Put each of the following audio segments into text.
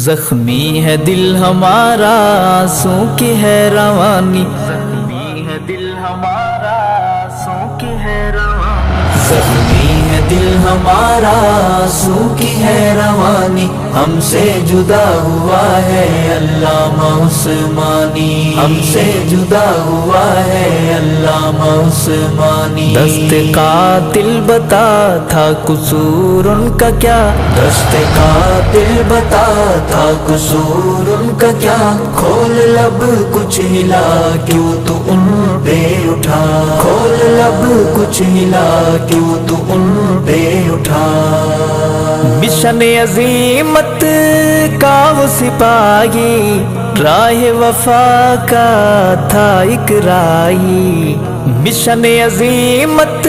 زخمی ہے دل ہمارا آنسوں کی ہے روانی، زخمی ہے دل ہمارا آنسوں کی ہے روانی، زخمی ہے دل ہمارا آنسوں کی ہے روانی، ہم سے جدا ہوا ہے علامہ عثمانی، ہم سے جدا ہوا ہے علامہ عثمانی۔ دست قاتل بتا تھا قصور ان کا کیا، دست قاتل بتا تھا قصور ان کا کیا، کھول لب کچھ ہلا کیوں تو ان پہ اٹھا، کھول لب کچھ ہلا کیوں تو ان پہ اٹھا۔ مشن عظیمت کا وہ سپاہی، راہ وفا کا تھا ایک راہی، مشن عظیمت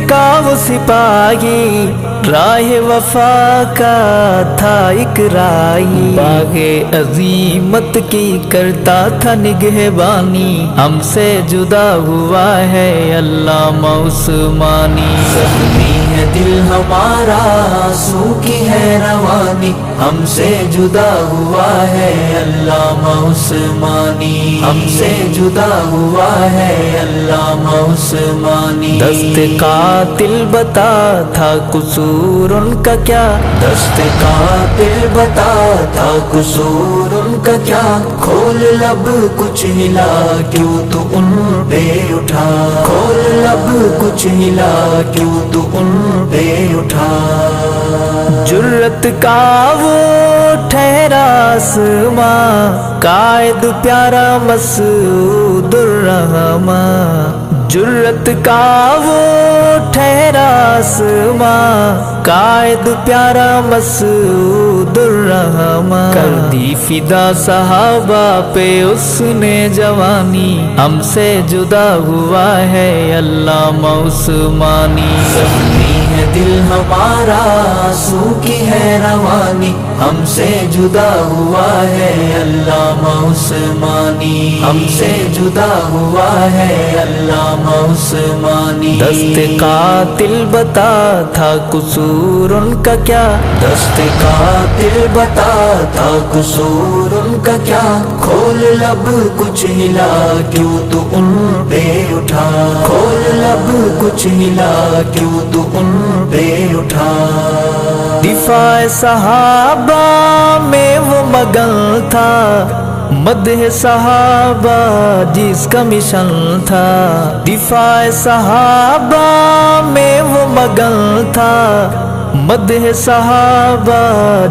کا وہ سپاہی، راہ وفا کا تھا ایک راہی، باغ عظیمت کی کرتا تھا نگہبانی، ہم سے جدا ہوا ہے علامہ عثمانی۔ زخمی ہے دل ہمارا آنسوں کی ہے روانی، ہم سے جدا ہوا ہے علامہ عثمانی، ہم سے جدا ہوا ہے علامہ عثمانی۔ دست قاتل بتا تھا قصور ان کا کیا، دست قاتل بتا تھا قصور ان کا کیا، کھول لب کچھ ہلا کیوں تو ان پہ اٹھا، کھول لب کچھ ہلا کیوں تو ان پہ اٹھا۔ جرت کا وہ ٹھہرا آسماں، قائد پیارا مسعود الرحمن، جرت کا وہ ٹھہرا آسماں، قائد پیارا مسعود الرحمن، کر دی فدا صحابہ پہ اس نے جوانی، ہم سے جدا ہوا ہے علامہ عثمانی۔ زخمی ہے دل ہمارا آنسوں کی ہے روانی، ہم سے جدا ہوا ہے علامہ عثمانی، ہم سے جدا ہوا ہے علامہ عثمانی۔ دست قاتل بتا تھا قصور ان کا کیا، دست قاتل بتا تھا قصور ان کا کیا، کھول لب کچھ ہلا کیوں تو ان پہ اٹھا، کھول لب کچھ ہلا کیوں تو ان پہ اٹھا۔ دفاع صحابہ میں وہ مگن تھا، مدح صحابہ جس کا مشن تھا، دفاع صحابہ میں وہ مگن تھا، مدح صحابہ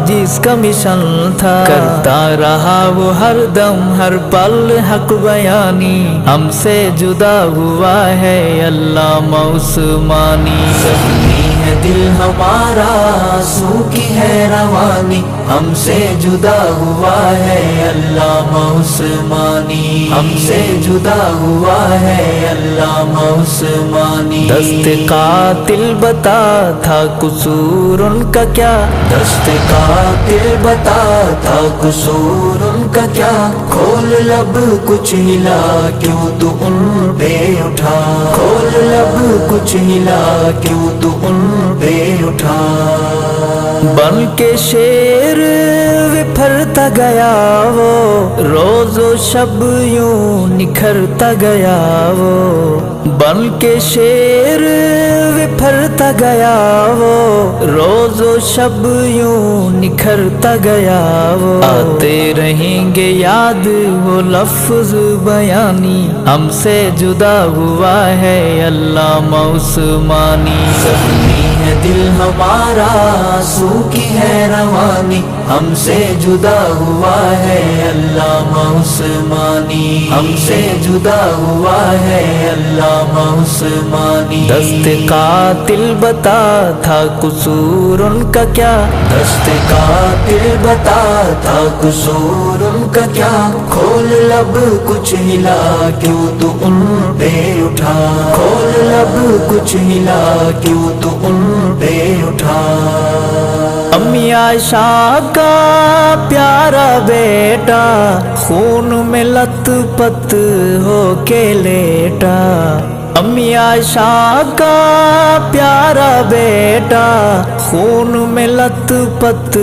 جس کا مشن تھا، کرتا رہا وہ ہر دم ہر پل حق بیانی، ہم سے جدا ہوا ہے علامہ عثمانی۔ زخمی ہے دل ہمارا آنسوں کی ہے روانی، ہم سے جدا ہوا ہے علامہ عثمانی، ہم سے جدا ہوا ہے علامہ عثمانی۔ دست قاتل بتا تھا قصور ان کا کیا، دست قاتل بتا تھا قصور ان کا کیا، کھول لب کچھ ہلا کیوں تو ان پہ اٹھا، کھول لب کچھ ہلا کیوں تو ان پہ اٹھا۔ بن کے شیر وپھرتا گیا وہ، روز و شب یوں نکھرتا گیا وہ، بن کے شیر وپھرتا گیا وہ، روز و شب یوں نکھرتا گیا وہ، آتے رہیں گے یاد وہ لفظ بیانی، ہم سے جدا ہوا ہے علامہ عثمانی۔ زخمی ہے دل ہمارا آنسوں کی ہے روانی، ہم سے جدا ہوا ہے علامہ عثمانی، ہم سے جدا ہوا ہے علامہ عثمانی۔ دست قاتل بتا تھا قصور ان کا کیا، دست قاتل بتا تھا قصور ان کا کیا، کھول لب کچھ ہلا کیوں تو ان پہ اٹھا، کھول لب کچھ ہلا کیوں تو ان پہ اٹھا۔ امی عائشہ کا پیارا بیٹا، خون میں لت پت ہو کے لیٹا، امی عائشہ کا پیارا بیٹا خون میں لت پت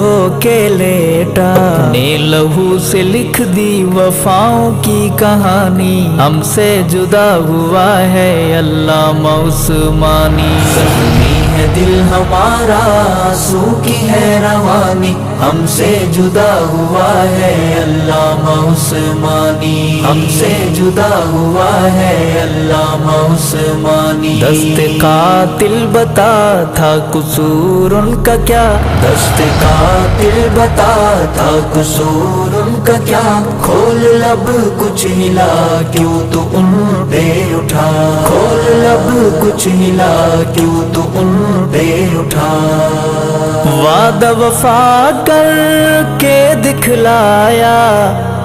ہو کے لیٹا، اپنے لہو سے لکھ دی وفاؤں کی کہانی، ہم سے جدا ہوا ہے علامہ عثمانی۔ زخمی ہے دل ہمارا آنسو کی ہے روانی، ہم سے جدا ہوا ہے علامہ عثمانی، ہم سے جدا ہوا ہے علامہ عثمانی۔ دست قاتل بتا تھا قصور ان کا کیا، دست قاتل بتا تھا قصور ان کا کیا، کھول لب کچھ ہلا کیوں تو ان پہ اٹھا، کھول لب کچھ ہلا کیوں تو ان پہ اٹھا۔ وعدہ وفا کر کے دکھلایا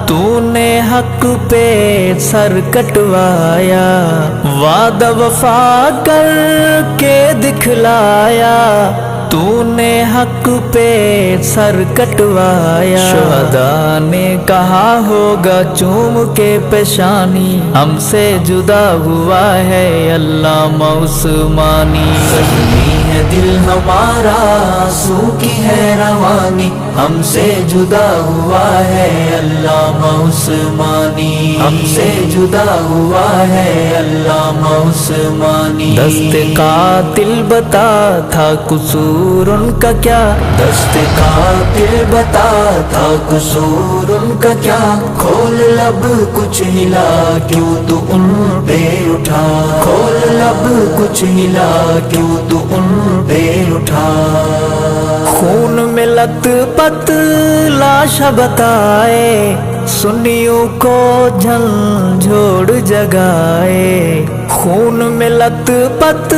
تو نے حق پہ سر کٹوایا، وعدہ وفا کر کے دکھلایا تو نے حق پہ سر کٹوایا۔ شہداء نے کہا ہوگا چوم کے پیشانی، ہم سے جدا ہوا ہے علامہ عثمانی۔ زخمی ہے دل ہمارا آنسو کی ہے روانی، ہم سے جدا ہوا ہے علامہ عثمانی، ہم سے جدا ہوا ہے علامہ عثمانی۔ دست قاتل بتا تھا قصور ان کا کیا، دست قاتل بتا تھا قصور ان کا کیا، کھول لب کچھ ہلا کیوں تو ان پہ اٹھا، کھول لب کچھ ہلا کیوں تو ان پہ اٹھا۔ خون میں لت پت لاش بتائے سنیوں کو جھنجھوڑ جگائے، خون میں لت پت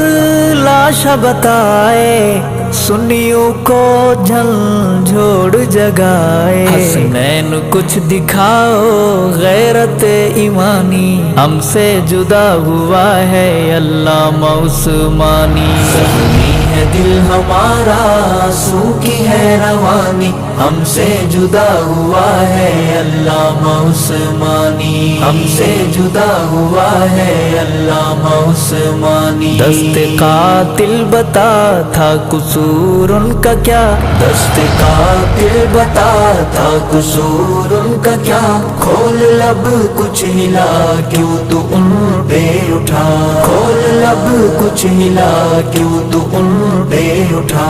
لاش بتائے سنیوں کو جھنجھوڑ جگائے۔ حسنین کچھ دکھاؤ غیرت ایمانی، ہم سے جدا ہوا ہے علامہ عثمانی۔ زخمی ہے دل ہمارا آنسو کی ہے روانی، ہم سے جدا ہوا ہے علامہ عثمانی، ہم سے جدا ہوا ہے علامہ عثمانی۔ دست قاتل بتا تھا قصور ان کا کیا، دست قاتل بتا تھا قصور ان کا کیا، کھول لب کچھ ہلا کیوں تو ان پہ اٹھا، کھول لب کچھ ہلا کیوں تو ان پہ اٹھا۔